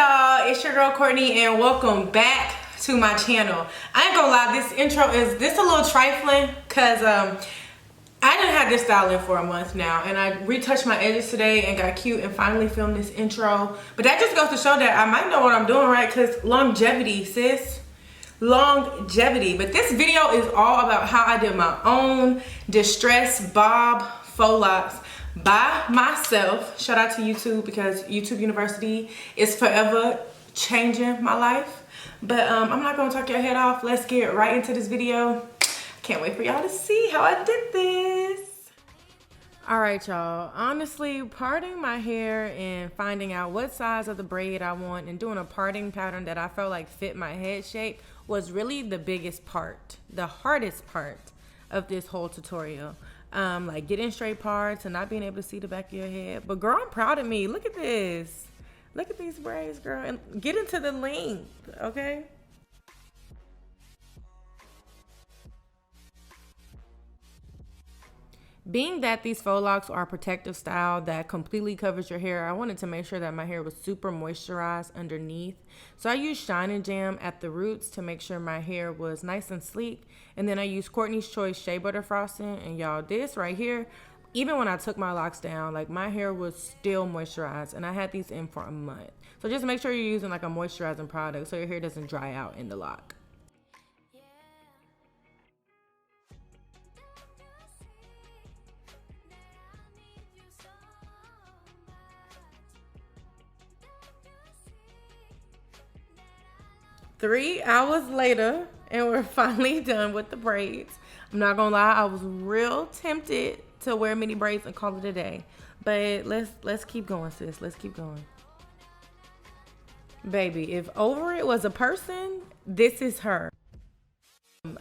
y'all, it's your girl Courtney and welcome back to my channel. I ain't gonna lie, this intro is a little trifling because I done had this style in for a month now and I retouched my edges today and got cute and finally filmed this intro. But that just goes to show that I might know what I'm doing, right? Because longevity, sis. Longevity. But this video is all about how I did my own distress bob faux locks by myself. Shout out to YouTube because YouTube University is forever changing my life. But I'm not gonna talk your head off. Let's get right into this video. Can't wait for y'all to see how I did this. All right, y'all. Honestly, parting my hair and finding out what size of the braid I want and doing a parting pattern that I felt like fit my head shape was really the biggest part, the hardest part of this whole tutorial. Like getting straight parts and not being able to see the back of your head. But girl, I'm proud of me. Look at this. Look at these braids, girl. And get into the length, okay? Being that these faux locks are a protective style that completely covers your hair, I wanted to make sure that my hair was super moisturized underneath. So I used Shine and Jam at the roots to make sure my hair was nice and sleek. And then I used Courtney's Choice Shea Butter Frosting. And y'all, this right here, even when I took my locks down, like my hair was still moisturized. And I had these in for a month. So just make sure you're using like a moisturizing product so your hair doesn't dry out in the lock. Three hours later, and we're finally done with the braids. I'm not gonna lie, I was real tempted to wear mini braids and call it a day. But let's keep going, sis. Let's keep going. Baby, if over it was a person, this is her.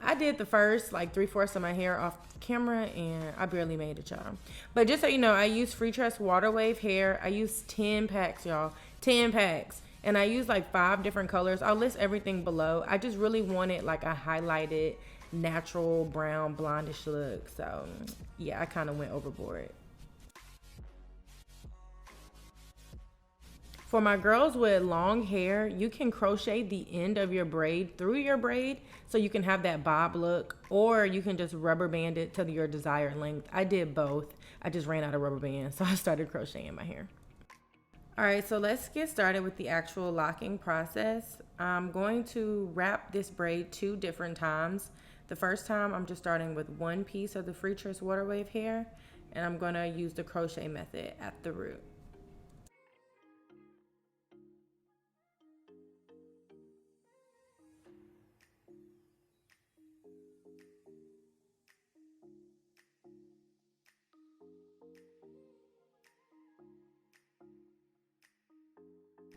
I did the first like 3/4 of my hair off camera and I barely made it, y'all. But just so you know, I use freetress water wave hair. I use 10 packs, y'all. 10 packs. And I use like 5 different colors. I'll list everything below. I just really wanted like a highlighted, natural, brown, blondish look. So yeah, I kind of went overboard. For my girls with long hair, you can crochet the end of your braid through your braid so you can have that bob look, or you can just rubber band it to your desired length. I did both. I just ran out of rubber bands, so I started crocheting my hair. All right, so let's get started with the actual locking process. I'm going to wrap this braid 2 different times. The first time, I'm just starting with 1 piece of the freetress water wave hair, and I'm gonna use the crochet method at the root.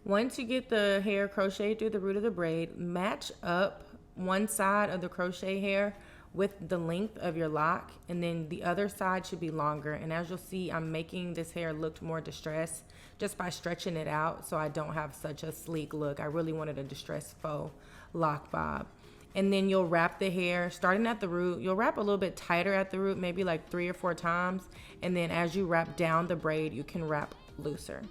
Once you get the hair crocheted through the root of the braid, match up one side of the crochet hair with the length of your lock, and then the other side should be longer. And as you'll see, I'm making this hair look more distressed just by stretching it out so I don't have such a sleek look. I really wanted a distressed faux lock bob. And then you'll wrap the hair starting at the root. You'll wrap a little bit tighter at the root, maybe like 3 or 4 times. And then as you wrap down the braid, you can wrap looser.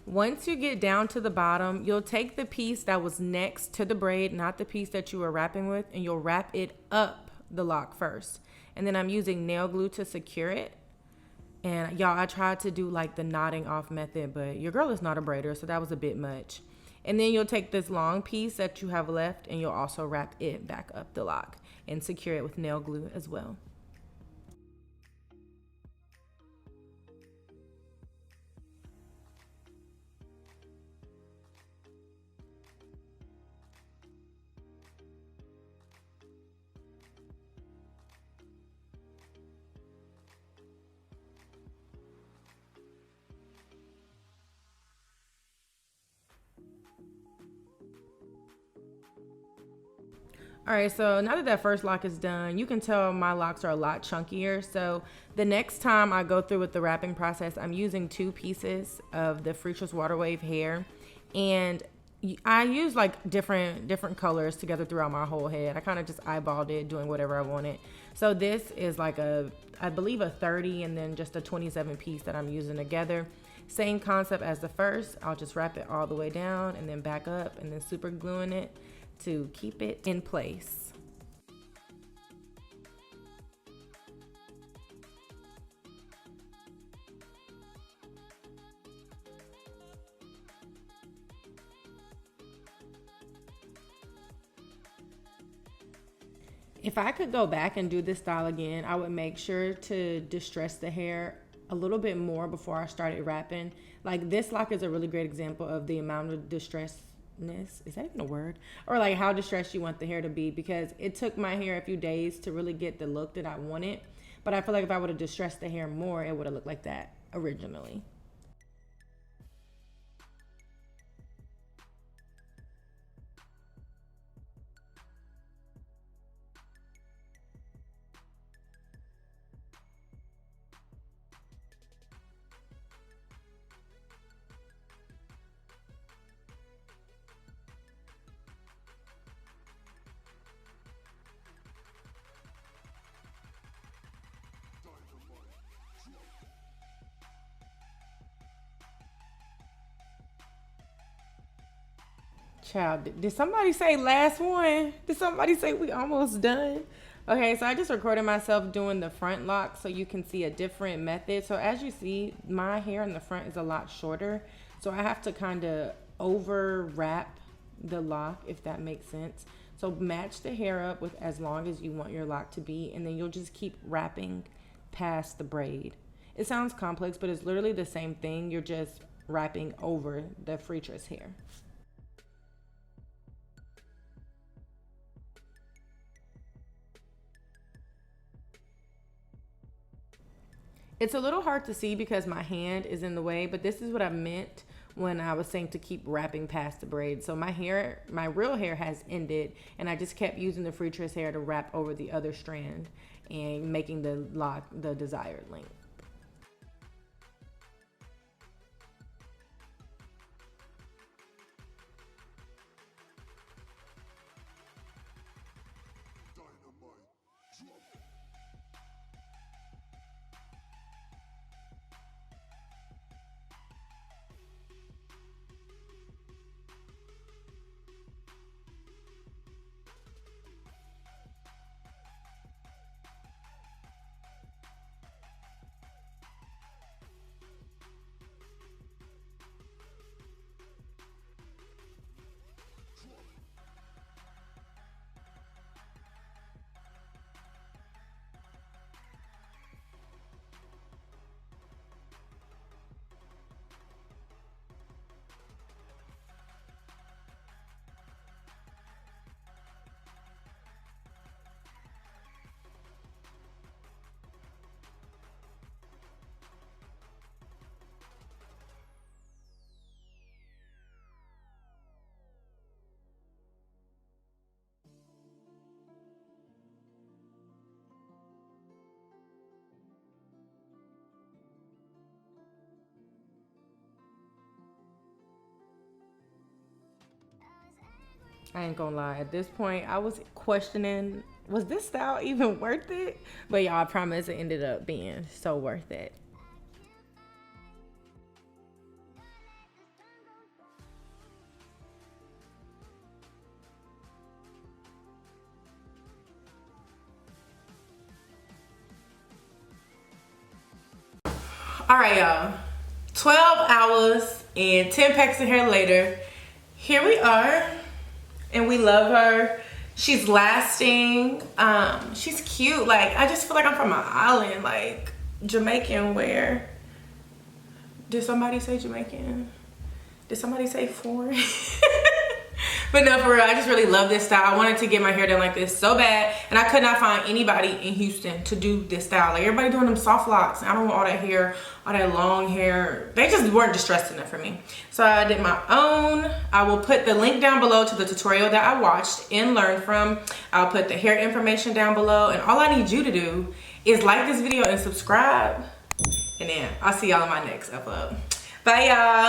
Once you get down to the bottom, you'll take the piece that was next to the braid, not the piece that you were wrapping with, and you'll wrap it up the lock first. And then I'm using nail glue to secure it. And y'all, I tried to do like the knotting off method, but your girl is not a braider, so that was a bit much. And then you'll take this long piece that you have left and you'll also wrap it back up the lock and secure it with nail glue as well. All right, so now that that first lock is done, you can tell my locks are a lot chunkier. So the next time I go through with the wrapping process, I'm using 2 pieces of the freetress water wave hair, and I use like different colors together throughout my whole head. I kind of just eyeballed it, doing whatever I wanted. So this is like I believe a 30 and then just a 27 piece that I'm using together. Same concept as the first. I'll just wrap it all the way down and then back up and then super gluing it to keep it in place. If I could go back and do this style again, I would make sure to distress the hair a little bit more before I started wrapping. Like this lock is a really great example of the amount of distress. Is that even a word? Or like how distressed you want the hair to be, because it took my hair a few days to really get the look that I wanted. But I feel like if I would have distressed the hair more, it would have looked like that originally. Child, did somebody say last one? Did somebody say we almost done? Okay, so I just recorded myself doing the front lock so you can see a different method. So as you see, my hair in the front is a lot shorter. So I have to kind of over wrap the lock, if that makes sense. So match the hair up with as long as you want your lock to be, and then you'll just keep wrapping past the braid. It sounds complex, but it's literally the same thing. You're just wrapping over the freetress hair. It's a little hard to see because my hand is in the way, but this is what I meant when I was saying to keep wrapping past the braid. So my hair, my real hair has ended, and I just kept using the freetress hair to wrap over the other strand and making the lock the desired length. I ain't gonna lie. At this point, I was questioning, was this style even worth it? But y'all, I promise it ended up being so worth it. All right, y'all. 12 hours and 10 packs of hair later, here we are, and we love her. She's lasting. She's cute. Like, I just feel like I'm from an island, like Jamaican wear. Did somebody say Jamaican? Did somebody say foreign? But no, for real, I just really love this style. I wanted to get my hair done like this so bad, and I could not find anybody in Houston to do this style. Like, everybody doing them soft locks. I don't want all that hair, all that long hair. They just weren't distressed enough for me. So I did my own. I will put the link down below to the tutorial that I watched and learned from. I'll put the hair information down below, and all I need you to do is like this video and subscribe. And then I'll see y'all in my next upload. Bye, y'all.